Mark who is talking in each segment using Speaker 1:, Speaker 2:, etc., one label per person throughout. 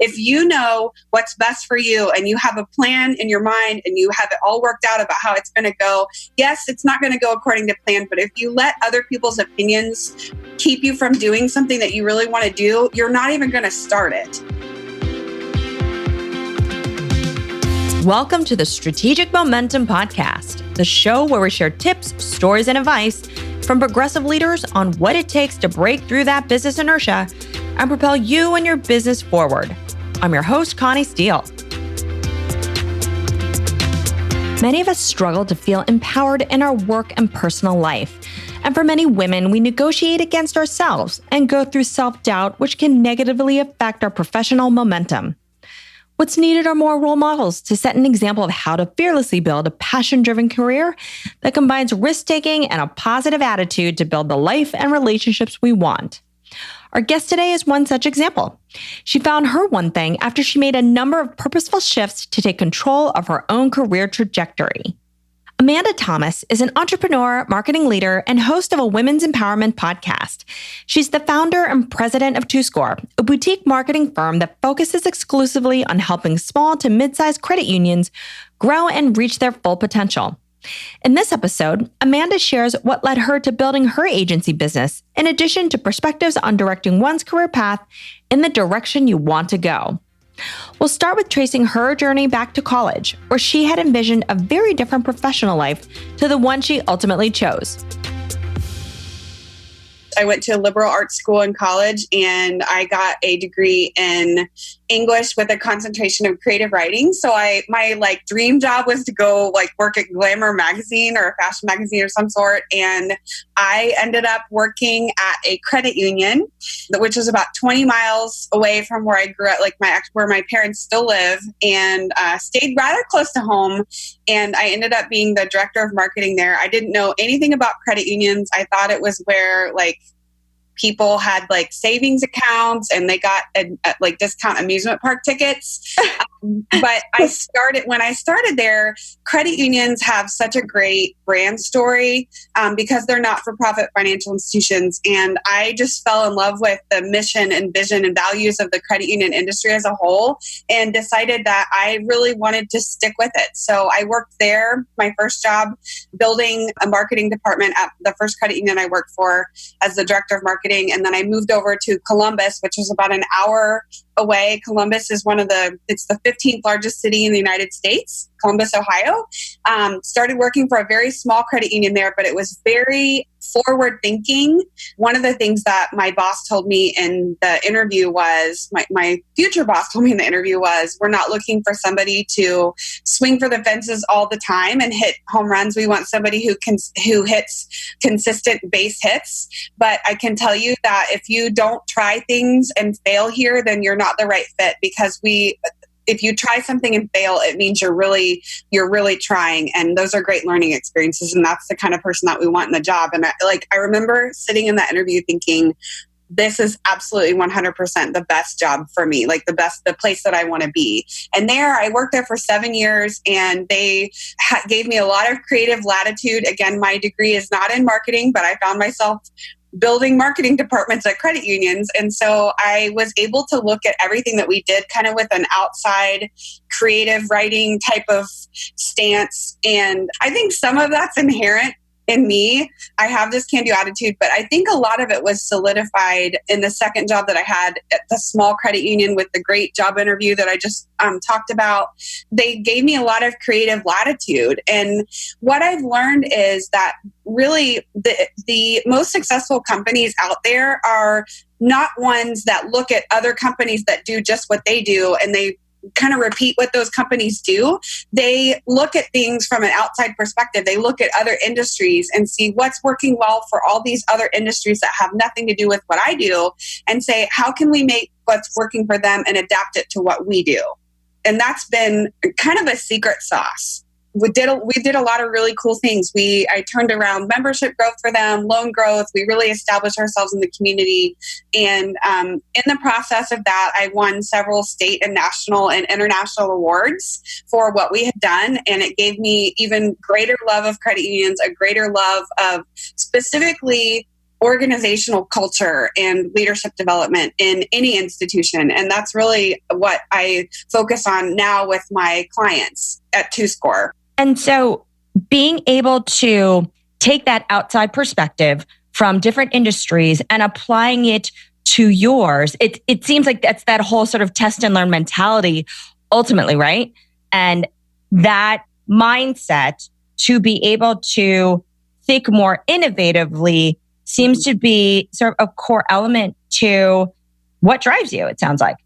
Speaker 1: If you know what's best for you and you have a plan in your mind and you have it all worked out about how it's going to go, yes, it's not going to go according to plan, but if you let other people's opinions keep you from doing something that you really want to do, you're not even going to start it.
Speaker 2: Welcome to the Strategic Momentum Podcast, the show where we share tips, stories, and advice from progressive leaders on what it takes to break through that business inertia and propel you and your business forward. I'm your host, Connie Steele. Many of us struggle to feel empowered in our work and personal life. And for many women, we negotiate against ourselves and go through self-doubt, which can negatively affect our professional momentum. What's needed are more role models to set an example of how to fearlessly build a passion-driven career that combines risk-taking and a positive attitude to build the life and relationships we want. Our guest today is one such example. She found her one thing after she made a number of purposeful shifts to take control of her own career trajectory. Amanda Thomas is an entrepreneur, marketing leader, and host of a women's empowerment podcast. She's the founder and president of TwoScore, a boutique marketing firm that focuses exclusively on helping small to mid-sized credit unions grow and reach their full potential. In this episode, Amanda shares what led her to building her agency business, in addition to perspectives on directing one's career path in the direction you want to go. We'll start with tracing her journey back to college, where she had envisioned a very different professional life to the one she ultimately chose.
Speaker 1: I went to a liberal arts school in college and I got a degree in English with a concentration of creative writing. So my dream job was to go work at Glamour magazine or a fashion magazine of some sort. And I ended up working at a credit union, which was about 20 miles away from where I grew up, where my parents still live, and stayed rather close to home. And I ended up being the director of marketing there. I didn't know anything about credit unions. I thought it was where people had savings accounts and they got discount amusement park tickets. But when I started there, credit unions have such a great brand story because they're not-for-profit financial institutions. And I just fell in love with the mission and vision and values of the credit union industry as a whole and decided that I really wanted to stick with it. So I worked there, my first job, building a marketing department at the first credit union I worked for as the director of marketing. And then I moved over to Columbus, which was about an hour away. Columbus is it's the 15th largest city in the United States, Columbus, Ohio. Started working for a very small credit union there, but it was very forward thinking. One of the things that my boss told me in the interview was, my future boss told me in the interview was, we're not looking for somebody to swing for the fences all the time and hit home runs. We want somebody who hits consistent base hits. But I can tell you that if you don't try things and fail here, then you're not the right fit, because if you try something and fail, it means you're really trying. And those are great learning experiences. And that's the kind of person that we want in the job. And I remember sitting in that interview thinking, this is absolutely 100% the best job for me, the place that I want to be. And I worked there for 7 years, and they gave me a lot of creative latitude. Again, my degree is not in marketing, but I found myself building marketing departments at credit unions. And so I was able to look at everything that we did kind of with an outside creative writing type of stance. And I think some of that's inherent in me. I have this can-do attitude, but I think a lot of it was solidified in the second job that I had at the small credit union with the great job interview that I just talked about. They gave me a lot of creative latitude. And what I've learned is that really the most successful companies out there are not ones that look at other companies that do just what they do and they kind of repeat what those companies do. They look at things from an outside perspective. They look at other industries and see what's working well for all these other industries that have nothing to do with what I do, and say, how can we make what's working for them and adapt it to what we do? And that's been kind of a secret sauce. We did a lot of really cool things. I turned around membership growth for them, loan growth. We really established ourselves in the community. And in the process of that, I won several state and national and international awards for what we had done. And it gave me even greater love of credit unions, a greater love of specifically organizational culture and leadership development in any institution. And that's really what I focus on now with my clients at TwoScore.
Speaker 2: And so being able to take that outside perspective from different industries and applying it to yours, it seems like that's that whole sort of test and learn mentality ultimately, right? And that mindset to be able to think more innovatively seems to be sort of a core element to what drives you, it sounds like.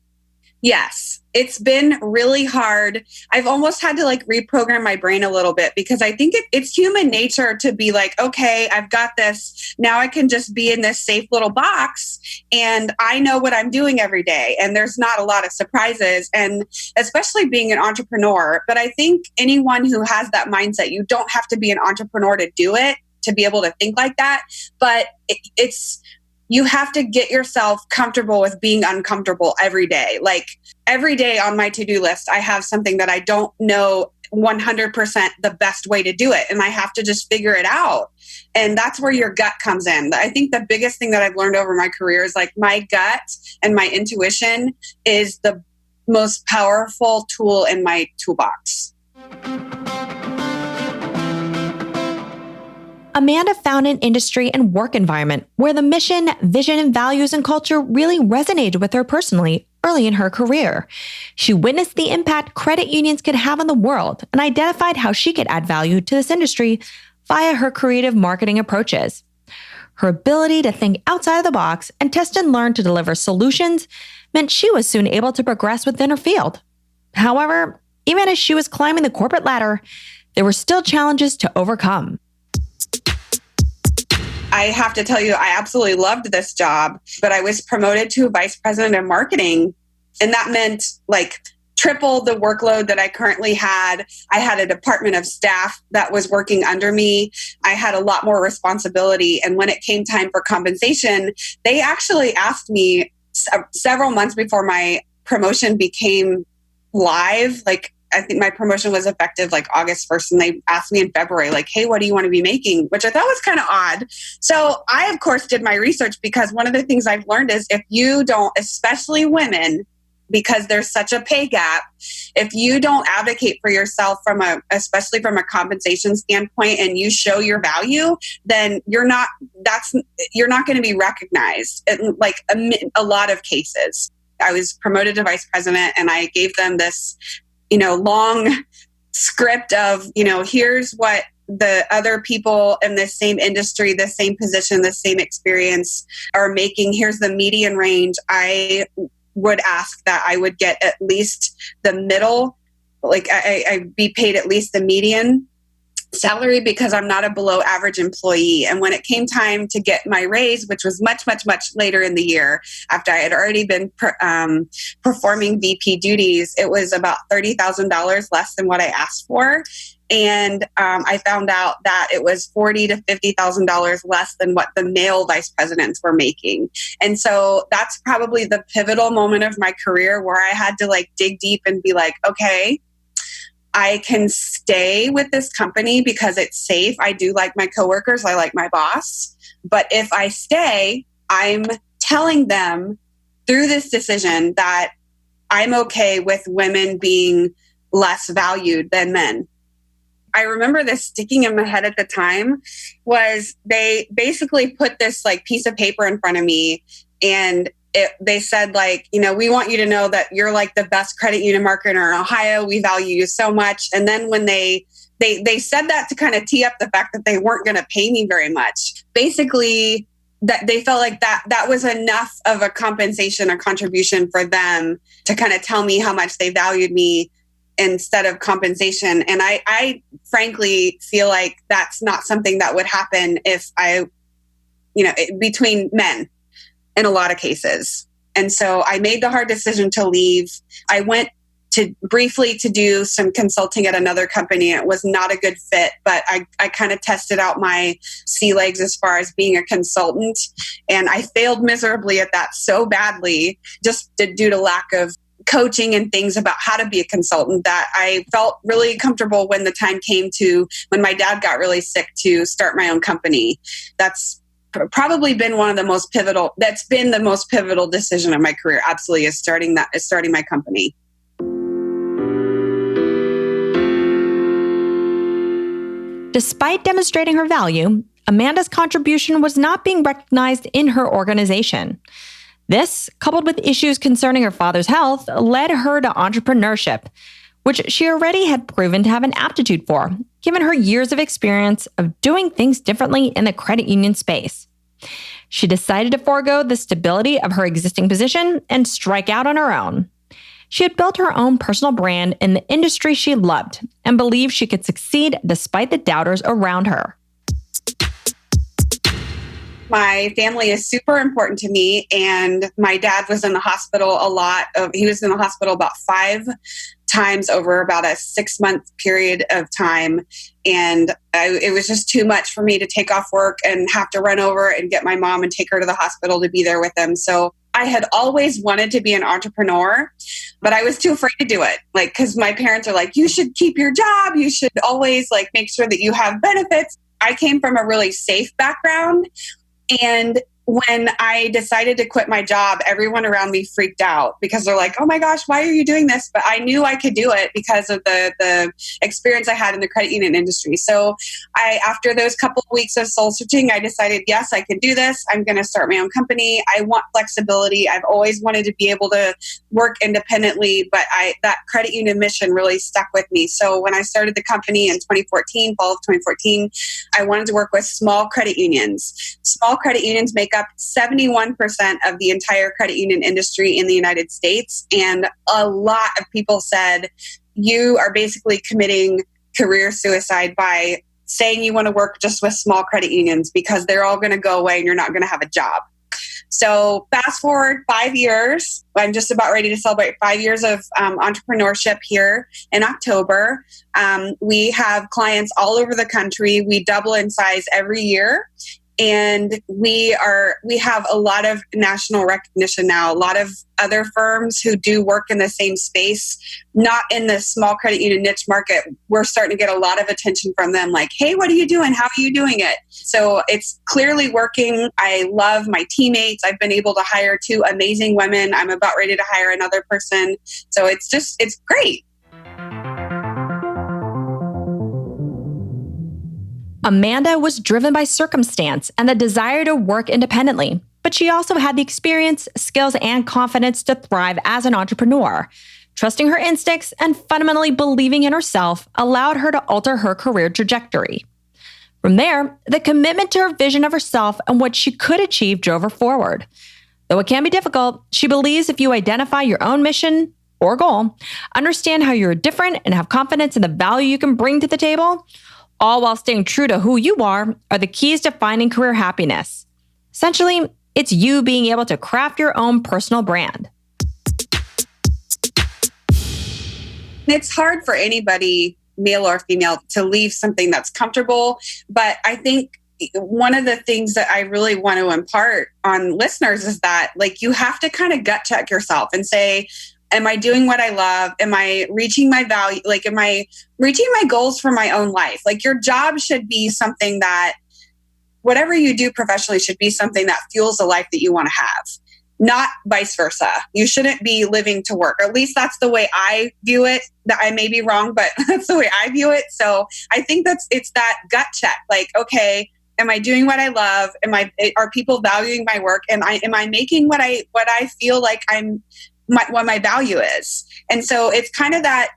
Speaker 1: Yes, it's been really hard. I've almost had to reprogram my brain a little bit because I think it's human nature to be like, okay, I've got this. Now I can just be in this safe little box and I know what I'm doing every day. And there's not a lot of surprises, and especially being an entrepreneur. But I think anyone who has that mindset, you don't have to be an entrepreneur to do it, to be able to think like that. But you have to get yourself comfortable with being uncomfortable every day. Every day on my to-do list, I have something that I don't know 100% the best way to do it. And I have to just figure it out. And that's where your gut comes in. I think the biggest thing that I've learned over my career is my gut and my intuition is the most powerful tool in my toolbox.
Speaker 2: Amanda found an industry and work environment where the mission, vision, and values and culture really resonated with her personally early in her career. She witnessed the impact credit unions could have on the world and identified how she could add value to this industry via her creative marketing approaches. Her ability to think outside of the box and test and learn to deliver solutions meant she was soon able to progress within her field. However, even as she was climbing the corporate ladder, there were still challenges to overcome.
Speaker 1: I have to tell you, I absolutely loved this job, but I was promoted to vice president of marketing. And that meant triple the workload that I currently had. I had a department of staff that was working under me. I had a lot more responsibility. And when it came time for compensation, they actually asked me several months before my promotion became live. I think my promotion was effective August 1st. And they asked me in February, hey, what do you want to be making? Which I thought was kind of odd. So I, of course, did my research because one of the things I've learned is if you don't, especially women, because there's such a pay gap, if you don't advocate for yourself especially from a compensation standpoint and you show your value, then you're not going to be recognized in a lot of cases. I was promoted to vice president and I gave them this long script of, here's what the other people in the same industry, the same position, the same experience are making. Here's the median range. I would ask that I would get at least the middle, I'd be paid at least the median salary because I'm not a below average employee. And when it came time to get my raise, which was much, much, much later in the year, after I had already been performing VP duties, it was about $30,000 less than what I asked for. And I found out that it was $40,000 to $50,000 less than what the male vice presidents were making. And so that's probably the pivotal moment of my career where I had to dig deep and be okay, I can stay with this company because it's safe. I do like my coworkers. I like my boss. But if I stay, I'm telling them through this decision that I'm okay with women being less valued than men. I remember this sticking in my head at the time was they basically put this piece of paper in front of me and they said we want you to know that you're the best credit union marketer in Ohio. We value you so much. And then when they said that to kind of tee up the fact that they weren't going to pay me very much, basically that they felt that was enough of a compensation or contribution for them to kind of tell me how much they valued me instead of compensation. And I frankly feel like that's not something that would happen if between men in a lot of cases. And so I made the hard decision to leave. I went briefly to do some consulting at another company. It was not a good fit, but I kind of tested out my sea legs as far as being a consultant. And I failed miserably at that so badly, just due to lack of coaching and things about how to be a consultant, that I felt really comfortable when the time came to when my dad got really sick to start my own company. That's probably been one of the most pivotal, that's been the most pivotal decision of my career. Absolutely, is starting my company.
Speaker 2: Despite demonstrating her value, Amanda's contribution was not being recognized in her organization. This, coupled with issues concerning her father's health, led her to entrepreneurship, which she already had proven to have an aptitude for, given her years of experience of doing things differently in the credit union space. She decided to forego the stability of her existing position and strike out on her own. She had built her own personal brand in the industry she loved and believed she could succeed despite the doubters around her.
Speaker 1: My family is super important to me, and my dad was in the hospital he was in the hospital about 5 times over about a 6-month period of time. And it was just too much for me to take off work and have to run over and get my mom and take her to the hospital to be there with them. So I had always wanted to be an entrepreneur, but I was too afraid to do it. Like, because my parents are like, you should keep your job. You should always like make sure that you have benefits. I came from a really safe background. And when I decided to quit my job, everyone around me freaked out because they're like, oh my gosh, why are you doing this? But I knew I could do it because of the experience I had in the credit union industry. So after those couple of weeks of soul searching, I decided, yes, I can do this. I'm going to start my own company. I want flexibility. I've always wanted to be able to work independently, but that credit union mission really stuck with me. So when I started the company in 2014, fall of 2014, I wanted to work with small credit unions. Small credit unions make up 71% of the entire credit union industry in the United States. And a lot of people said, you are basically committing career suicide by saying you want to work just with small credit unions because they're all going to go away and you're not going to have a job. So fast forward 5 years, I'm just about ready to celebrate 5 years of entrepreneurship here in October. We have clients all over the country. We double in size every year. And we have a lot of national recognition now. A lot of other firms who do work in the same space, not in the small credit union niche market, we're starting to get a lot of attention from them. Like, hey, what are you doing? How are you doing it? So it's clearly working. I love my teammates. I've been able to hire 2 amazing women. I'm about ready to hire another person. So it's great.
Speaker 2: Amanda was driven by circumstance and the desire to work independently, but she also had the experience, skills, and confidence to thrive as an entrepreneur. Trusting her instincts and fundamentally believing in herself allowed her to alter her career trajectory. From there, the commitment to her vision of herself and what she could achieve drove her forward. Though it can be difficult, she believes if you identify your own mission or goal, understand how you're different, and have confidence in the value you can bring to the table, all while staying true to who you are the keys to finding career happiness. Essentially, it's you being able to craft your own personal brand.
Speaker 1: It's hard for anybody, male or female, to leave something that's comfortable. But I think one of the things that I really want to impart on listeners is that, like, you have to kind of gut check yourself and say, am I doing what I love? Am I reaching my value? Like, am I reaching my goals for my own life? Like, your job should be something that, whatever you do professionally, should be something that fuels the life that you want to have, not vice versa. You shouldn't be living to work. Or at least that's the way I view it. That I may be wrong, but that's the way I view it. So I think it's that gut check. Like, okay, am I doing what I love? Are people valuing my work? Am I making what I feel like what my value is? And so it's kind of that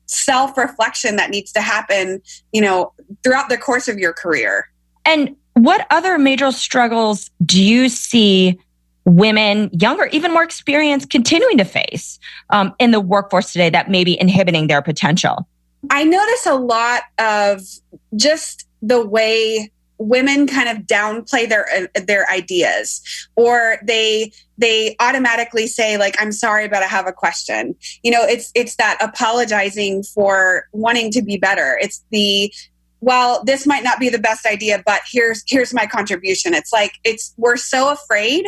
Speaker 1: self-reflection that needs to happen, throughout the course of your career.
Speaker 2: And what other major struggles do you see women, younger, even more experienced, continuing to face in the workforce today that may be inhibiting their potential?
Speaker 1: I notice a lot of just the way women kind of downplay their ideas, or they automatically say, like, I'm sorry, but I have a question. It's that apologizing for wanting to be better. It's well, this might not be the best idea, but here's my contribution. It's like, we're so afraid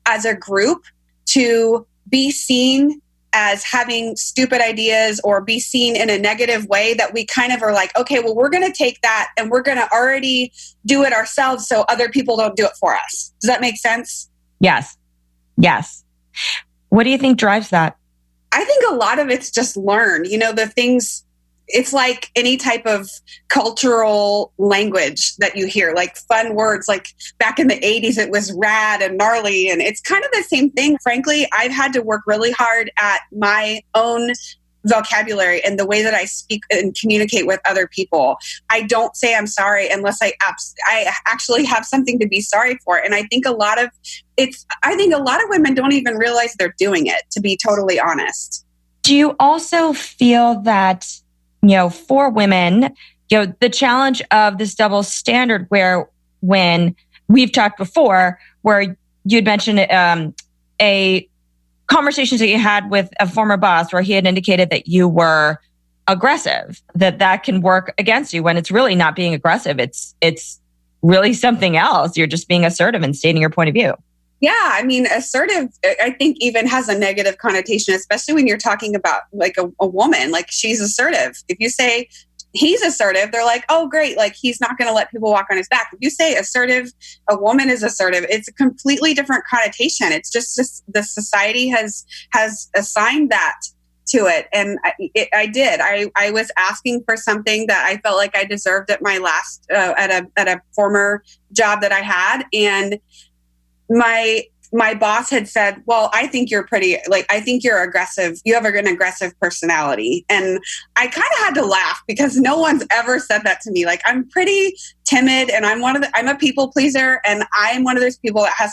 Speaker 1: as a group to be seen as having stupid ideas or be seen in a negative way that we kind of are like, okay, well, we're going to take that and we're going to already do it ourselves so other people don't do it for us. Does that make sense?
Speaker 2: Yes. Yes. What do you think drives that?
Speaker 1: I think a lot of it's just learned. The things, it's like any type of cultural language that you hear, like fun words, like back in the 80s, it was rad and gnarly. And it's kind of the same thing. Frankly, I've had to work really hard at my own vocabulary and the way that I speak and communicate with other people. I don't say I'm sorry unless I actually have something to be sorry for. And I think a lot of women don't even realize they're doing it, to be totally honest.
Speaker 2: Do you also feel that, for women, the challenge of this double standard where when we've talked before, where you'd mentioned a conversations that you had with a former boss where he had indicated that you were aggressive, that can work against you when it's really not being aggressive. It's really something else. You're just being assertive and stating your point of view.
Speaker 1: Yeah, I mean, assertive, I think even has a negative connotation, especially when you're talking about like a woman, like she's assertive. If you say he's assertive, they're like, oh, great. Like he's not going to let people walk on his back. If you say assertive, a woman is assertive, it's a completely different connotation. It's just the society has assigned that to it. And I did. I was asking for something that I felt like I deserved at my last, at a former job that I had. And my boss had said, well, I think you're I think you're aggressive. You have an aggressive personality. And I kind of had to laugh because no one's ever said that to me. Like I'm pretty timid and I'm a people pleaser. And I'm one of those people that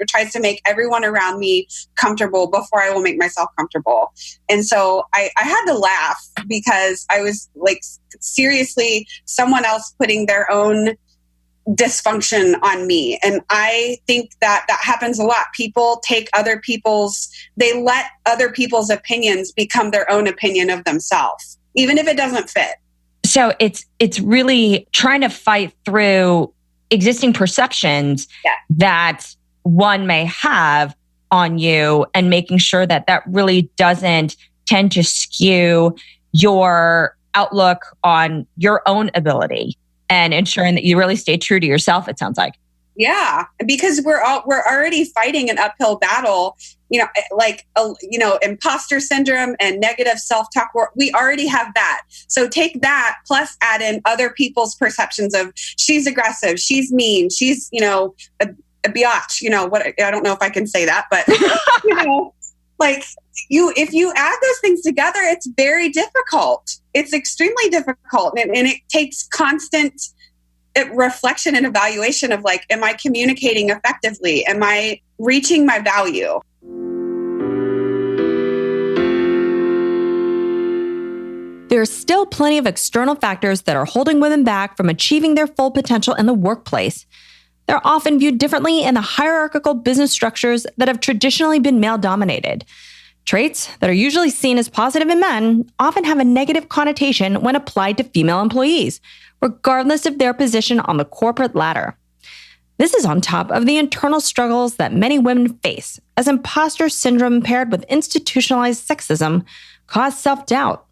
Speaker 1: tries to make everyone around me comfortable before I will make myself comfortable. And so I had to laugh because I was like, seriously, someone else putting their own dysfunction on me. And I think that happens a lot. People they let other people's opinions become their own opinion of themselves, even if it doesn't fit.
Speaker 2: So it's really trying to fight through existing perceptions that one may have on you and making sure that really doesn't tend to skew your outlook on your own ability. And ensuring that you really stay true to yourself, it sounds like.
Speaker 1: Yeah, because we're already fighting an uphill battle, imposter syndrome and negative self-talk. We already have that. So take that plus add in other people's perceptions of she's aggressive, she's mean, she's, a biatch, what, I don't know if I can say that, but, if you add those things together, it's very difficult. It's extremely difficult. And it takes constant reflection and evaluation of like, am I communicating effectively? Am I reaching my value?
Speaker 2: There's still plenty of external factors that are holding women back from achieving their full potential in the workplace. They're often viewed differently in the hierarchical business structures that have traditionally been male-dominated. Traits that are usually seen as positive in men often have a negative connotation when applied to female employees, regardless of their position on the corporate ladder. This is on top of the internal struggles that many women face, as imposter syndrome paired with institutionalized sexism cause self-doubt.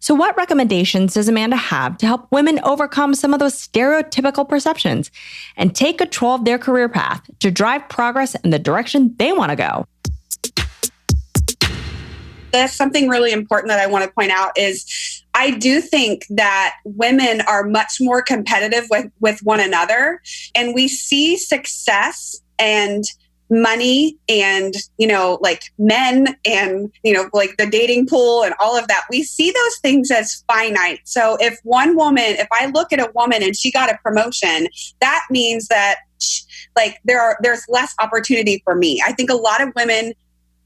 Speaker 2: So what recommendations does Amanda have to help women overcome some of those stereotypical perceptions and take control of their career path to drive progress in the direction they want to go?
Speaker 1: That's something really important that I want to point out is I do think that women are much more competitive with one another, and we see success and money and, men and, the dating pool and all of that. We see those things as finite. So if I look at a woman and she got a promotion, that means that there's less opportunity for me. I think a lot of women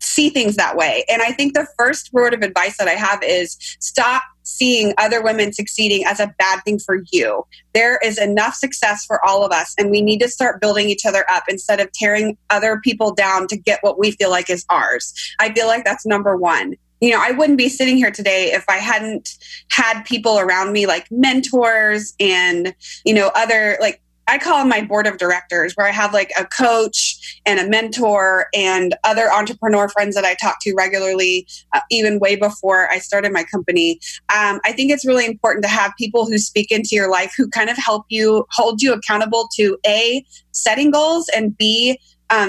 Speaker 1: see things that way. And I think the first word of advice that I have is stop seeing other women succeeding as a bad thing for you. There is enough success for all of us, and we need to start building each other up instead of tearing other people down to get what we feel like is ours. I feel like that's number one. I wouldn't be sitting here today if I hadn't had people around me like mentors and, other, I call them my board of directors, where I have like a coach and a mentor and other entrepreneur friends that I talk to regularly, even way before I started my company. I think it's really important to have people who speak into your life who kind of help you, hold you accountable to A, setting goals, and B,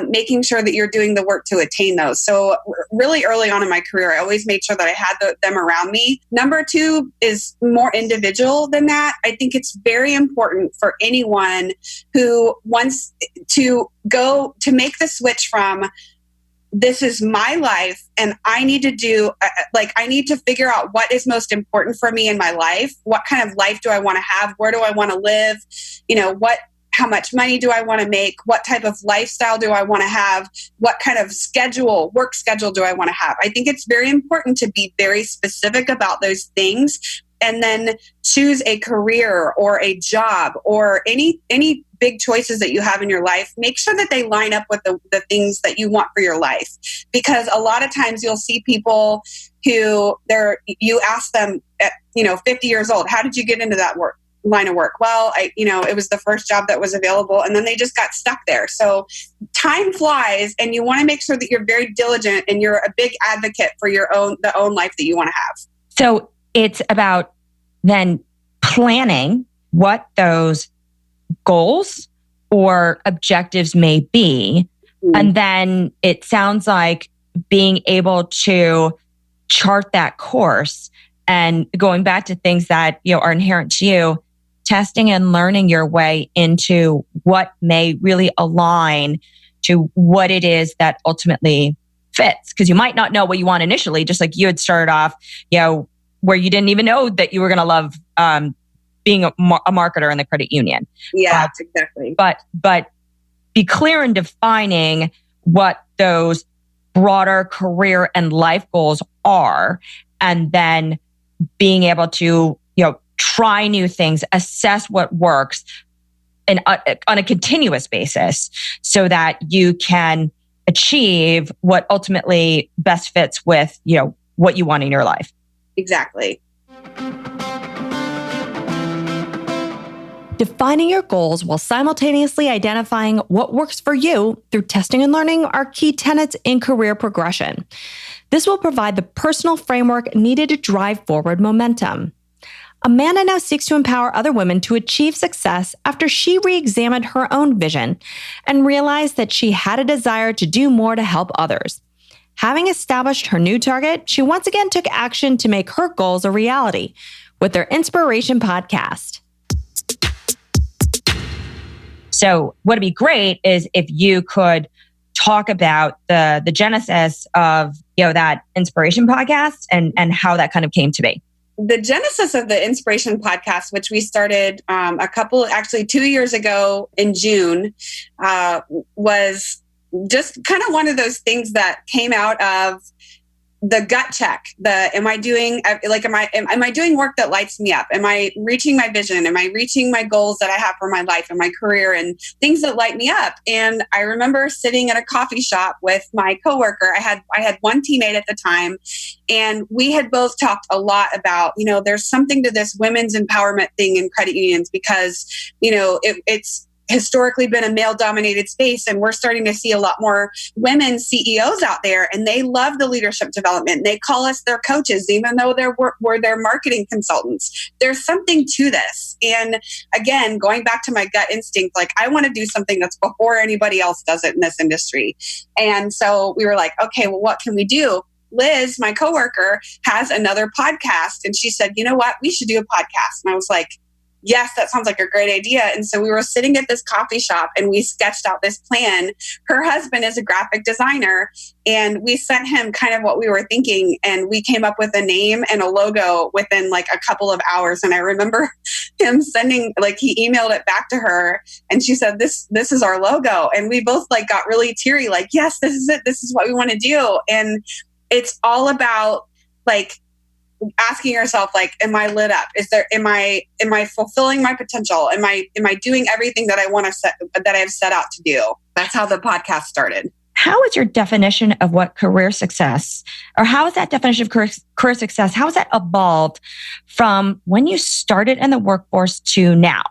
Speaker 1: making sure that you're doing the work to attain those. So really early on in my career, I always made sure that I had them around me. Number two is more individual than that. I think it's very important for anyone who wants to go to make the switch from this is my life and I need to do, I need to figure out what is most important for me in my life. What kind of life do I want to have? Where do I want to live? How much money do I want to make? What type of lifestyle do I want to have? What kind of work schedule do I want to have? I think it's very important to be very specific about those things and then choose a career or a job or any big choices that you have in your life. Make sure that they line up with the things that you want for your life. Because a lot of times you'll see people who you ask them at 50 years old, how did you get into that line of work? Well, it was the first job that was available, and then they just got stuck there. So time flies, and you want to make sure that you're very diligent and you're a big advocate for the own life that you want to have.
Speaker 2: So it's about then planning what those goals or objectives may be. Mm-hmm. And then it sounds like being able to chart that course and going back to things that are inherent to you, testing and learning your way into what may really align to what it is that ultimately fits. Because you might not know what you want initially, just like you had started off, where you didn't even know that you were going to love being a marketer in the credit union.
Speaker 1: Yeah, exactly.
Speaker 2: But be clear in defining what those broader career and life goals are, and then being able to, try new things, assess what works and on a continuous basis so that you can achieve what ultimately best fits with, what you want in your life.
Speaker 1: Exactly.
Speaker 2: Defining your goals while simultaneously identifying what works for you through testing and learning are key tenets in career progression. This will provide the personal framework needed to drive forward momentum. Amanda now seeks to empower other women to achieve success after she re-examined her own vision and realized that she had a desire to do more to help others. Having established her new target, she once again took action to make her goals a reality with their Inspiration podcast. So what'd be great is if you could talk about the genesis of that Inspiration podcast and how that kind of came to be.
Speaker 1: The genesis of the Inspiration podcast, which we started 2 years ago in June, was just kind of one of those things that came out of the gut check. Am I doing work that lights me up? Am I reaching my vision? Am I reaching my goals that I have for my life and my career and things that light me up? And I remember sitting at a coffee shop with my coworker. I had one teammate at the time, and we had both talked a lot about, there's something to this women's empowerment thing in credit unions because, it's historically been a male-dominated space, and we're starting to see a lot more women CEOs out there, and they love the leadership development. They call us their coaches, even though we're their marketing consultants. There's something to this. And again, going back to my gut instinct, I want to do something that's before anybody else does it in this industry. And so we were like, okay, well, what can we do? Liz, my coworker, has another podcast, and she said, you know what, we should do a podcast. And I was like, yes, that sounds like a great idea. And so we were sitting at this coffee shop and we sketched out this plan. Her husband is a graphic designer, and we sent him kind of what we were thinking, and we came up with a name and a logo within a couple of hours. And I remember him sending, he emailed it back to her, and she said, this is our logo. And we both got really teary, yes, this is it. This is what we want to do. And it's all about asking yourself, am I lit up? Am I fulfilling my potential? Am I doing everything that that I've set out to do? That's how the podcast started.
Speaker 2: How is your definition of what career success, or how is that definition of career success, how has that evolved from when you started in the workforce to now?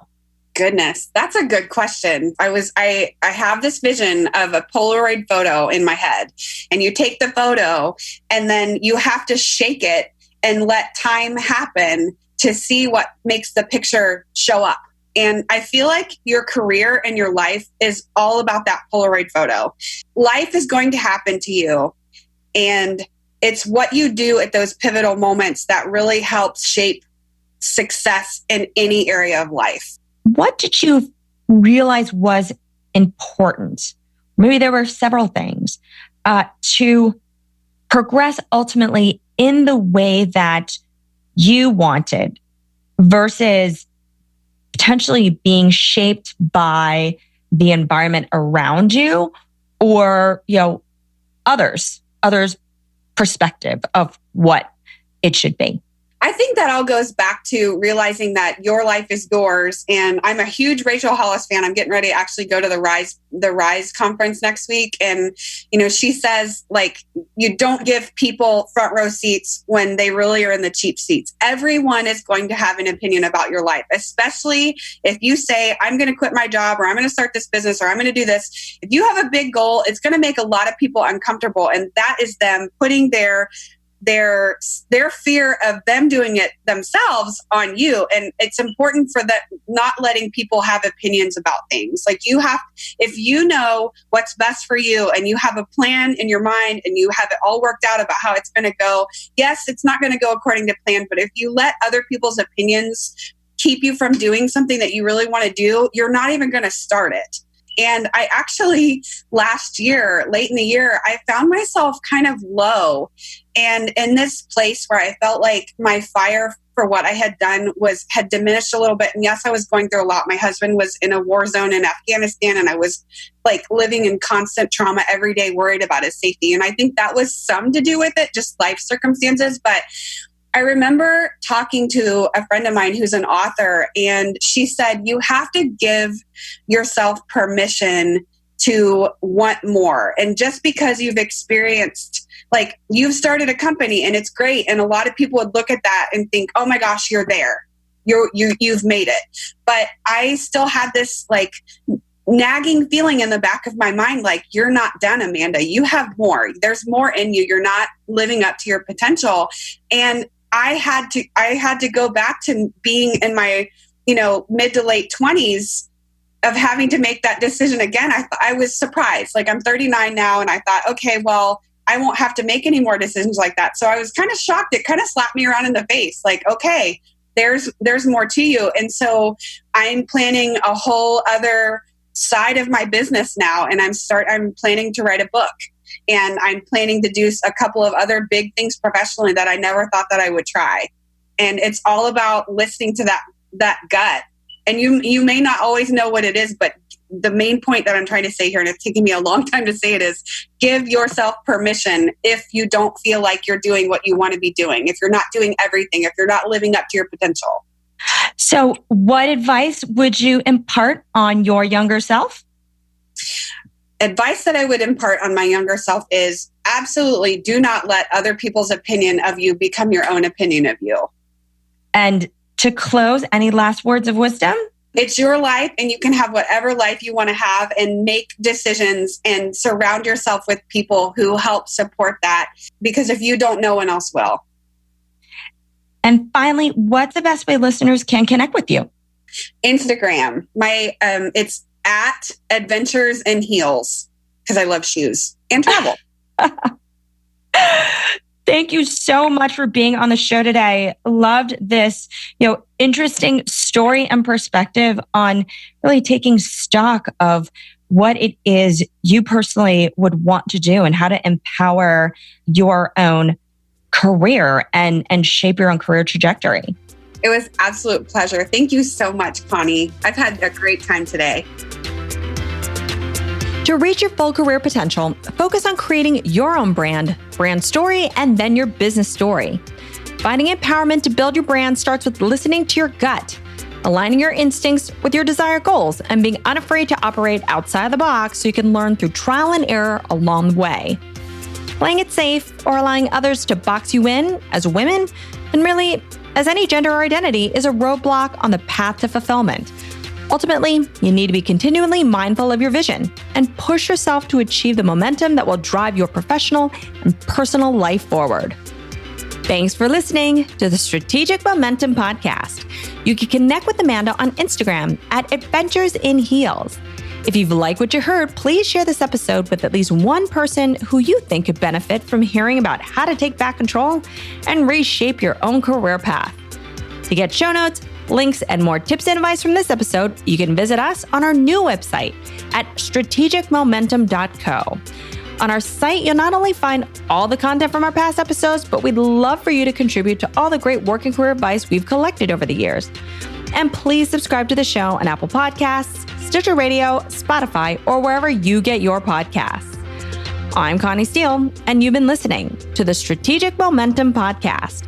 Speaker 1: goodness, that's a good question. I have this vision of a Polaroid photo in my head, and you take the photo and then you have to shake it and let time happen to see what makes the picture show up. And I feel like your career and your life is all about that Polaroid photo. Life is going to happen to you, and it's what you do at those pivotal moments that really helps shape success in any area of life.
Speaker 2: What did you realize was important? Maybe there were several things to progress ultimately in the way that you wanted versus potentially being shaped by the environment around you or, others' perspective of what it should be.
Speaker 1: I think that all goes back to realizing that your life is yours. And I'm a huge Rachel Hollis fan. I'm getting ready to actually go to the Rise conference next week. And, she says, you don't give people front row seats when they really are in the cheap seats. Everyone is going to have an opinion about your life, especially if you say, I'm going to quit my job, or I'm going to start this business, or I'm going to do this. If you have a big goal, it's going to make a lot of people uncomfortable. And that is them putting their fear of them doing it themselves on you. And it's important for that, not letting people have opinions about things. If you know what's best for you and you have a plan in your mind and you have it all worked out about how it's going to go, yes, it's not going to go according to plan. But if you let other people's opinions keep you from doing something that you really want to do, you're not even going to start it. And I actually, last year, late in the year, I found myself kind of low and in this place where I felt like my fire for what I had done had diminished a little bit. And yes, I was going through a lot. My husband was in a war zone in Afghanistan, and I was living in constant trauma every day, worried about his safety. And I think that was some to do with it, just life circumstances. But I remember talking to a friend of mine who's an author, and she said, you have to give yourself permission to want more. And just because you've experienced, you've started a company and it's great, and a lot of people would look at that and think, oh my gosh, you're there. You've made it. But I still had this nagging feeling in the back of my mind, you're not done, Amanda. You have more. There's more in you. You're not living up to your potential. And I had to go back to being in my, mid to late 20s of having to make that decision again. I was surprised. I'm 39 now, and I thought, okay, well, I won't have to make any more decisions like that. So I was kind of shocked. It kind of slapped me around in the face. Okay, there's more to you. And so I'm planning a whole other side of my business now, and I'm planning to write a book. And I'm planning to do a couple of other big things professionally that I never thought that I would try. And it's all about listening to that gut. And you may not always know what it is, but the main point that I'm trying to say here, and it's taking me a long time to say it, is give yourself permission if you don't feel like you're doing what you want to be doing, if you're not doing everything, if you're not living up to your potential.
Speaker 2: So what advice would you impart on your younger self?
Speaker 1: Advice that I would impart on my younger self is absolutely do not let other people's opinion of you become your own opinion of you.
Speaker 2: And to close, any last words of wisdom?
Speaker 1: It's your life, and you can have whatever life you want to have, and make decisions and surround yourself with people who help support that, because if you don't, no one else will.
Speaker 2: And finally, what's the best way listeners can connect with you?
Speaker 1: Instagram. It's at Adventures in Heels, because I love shoes and travel.
Speaker 2: Thank you so much for being on the show today. Loved this, interesting story and perspective on really taking stock of what it is you personally would want to do and how to empower your own career and shape your own career trajectory.
Speaker 1: It was absolute pleasure. Thank you so much, Connie. I've had a great time today.
Speaker 2: To reach your full career potential, focus on creating your own brand story, and then your business story. Finding empowerment to build your brand starts with listening to your gut, aligning your instincts with your desired goals, and being unafraid to operate outside the box so you can learn through trial and error along the way. Playing it safe or allowing others to box you in as women, and really as any gender or identity, is a roadblock on the path to fulfillment. Ultimately, you need to be continually mindful of your vision and push yourself to achieve the momentum that will drive your professional and personal life forward. Thanks for listening to the Strategic Momentum Podcast. You can connect with Amanda on Instagram at Adventures in Heels. If you've liked what you heard, please share this episode with at least one person who you think could benefit from hearing about how to take back control and reshape your own career path. To get show notes, links, and more tips and advice from this episode, you can visit us on our new website at strategicmomentum.co. On our site, you'll not only find all the content from our past episodes, but we'd love for you to contribute to all the great work and career advice we've collected over the years. And please subscribe to the show on Apple Podcasts, Stitcher Radio, Spotify, or wherever you get your podcasts. I'm Connie Steele, and you've been listening to the Strategic Momentum Podcast.